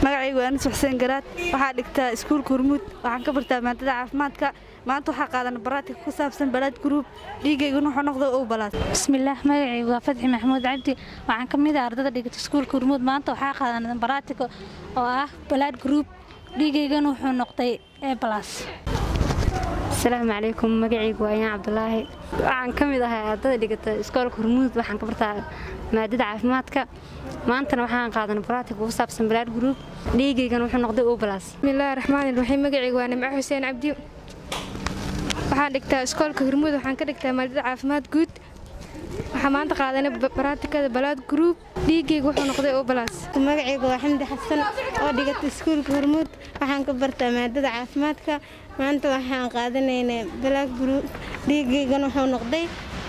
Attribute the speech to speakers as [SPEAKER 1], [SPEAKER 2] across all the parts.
[SPEAKER 1] magacaygu waa Anis Xuseen Garaad waxaa dhigtaa iskuulka Hormuud waxaan ka bartaa maadada caafimaadka maanta waxaa qaadan baraatig ku saabsan blood group dhiigayguna wuxuu noqday oo balaas
[SPEAKER 2] bismillaah magacaygu waa Fadxi Maxamuud Cabdi waxaan ka mid ah ardayda dhigata iskuulka Hormuud maanta waxaa qaadan baraatig oo ah blood group dhiigayguna wuxuu noqday A+.
[SPEAKER 3] السلام عليكم magacaygu waa Ayaan Cabdulaahi waxaan ka mid ahay ardayda dhigata iskuulka Hormuud waxaan ka bartaa maadada caafimaadka maanta waxaan qaadanay baraatig ku saabsan blood group dhiigaygana wuxuu noqday O+.
[SPEAKER 4] bismillaahir rahmaanir rahiim magacaygu waa Nimco Xuseen Cabdi waxaan dhigtaa iskuulka Hormuud waxaan ka dhigtaa maadada caafimaad guud waxaan maanta qaadanay baraatigada blood group dhiigaygu wuxuu noqday O+.
[SPEAKER 5] magacaygu waa Xamdi Xasan oo dhigata iskuulka Hormuud waxaan ka bartaa maadada caafimaadka maanta waxaan qaadanaynaa blood group dhiigaygana wuxuu noqday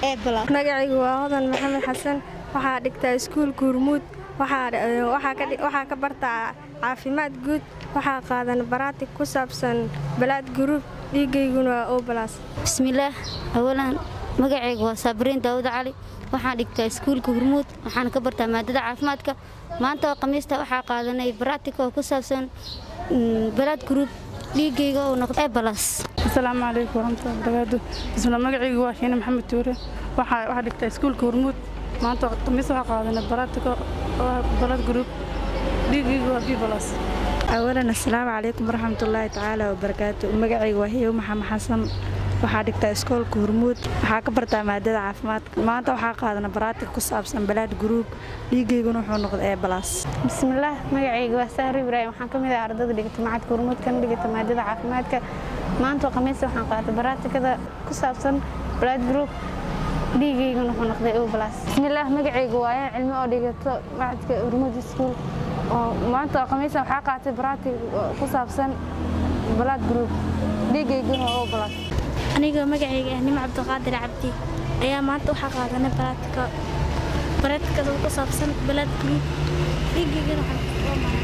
[SPEAKER 5] A+.
[SPEAKER 4] magacaygu waa Hodan Maxamed Xasan waxaa dhigtaa iskuulka Hormuud waxaa ka bartaa caafimaad guud waxaa qaadan baraatig ku saabsan blood group dhiigayguna waa O+.
[SPEAKER 3] bismillaah awalan magacaygu waa Sabriin Daawud Cali waxaan dhigtaa iskuulka Hormuud waxaan ka bartaa maadada caafimaadka maanta oo khamiista waxaa qaadanay baraatig ku saabsan blood group dhiigayga oo noqday A+.
[SPEAKER 1] assalaamu calaykum warahmatullahi wabarakaatuh bismillaah magacaygu waa Shiine Maxamed Tuure waxaa dhigtaa iskuulka Hormuud maanta khamiista waxaa qaadanay baraatig oo blood group dhiigayga waa B+.
[SPEAKER 6] أولاً السلام عليكم ورحمة الله تعالى وبركاته magacaygu waa Hiyo Maxamed Xasan waxaa dhigtaa iskuulka Hormuud waxaa ka bartaa maadada caafimaadka maanta waxaa qaadanay baraatig ku saabsan blood group dhiigayguna wuxuu noqday A+.
[SPEAKER 4] bismillaah magacaygu waa Sahar Ibraahim waxaan ka mid ah ardayda dhigata macadka Hormuud kan dhigata maadada caafimaadka maanta khamiista waxaan qaadanay baraatigada ku saabsan blood group dhiigayguna wuxuu noqday O+. bismillaah magacaygu waa Ayaan Cilmi oo dhigata macadka Hormuud school maanta khamiista waxaa qaatay baraatig ku saabsan blood group dhiigayguna O+.
[SPEAKER 2] aniga magacayga ah Nimco Cabdiqaadir Cabdi ayaa maanta waxaa qaadanay baraatig ku saabsan blood group dhiigayguna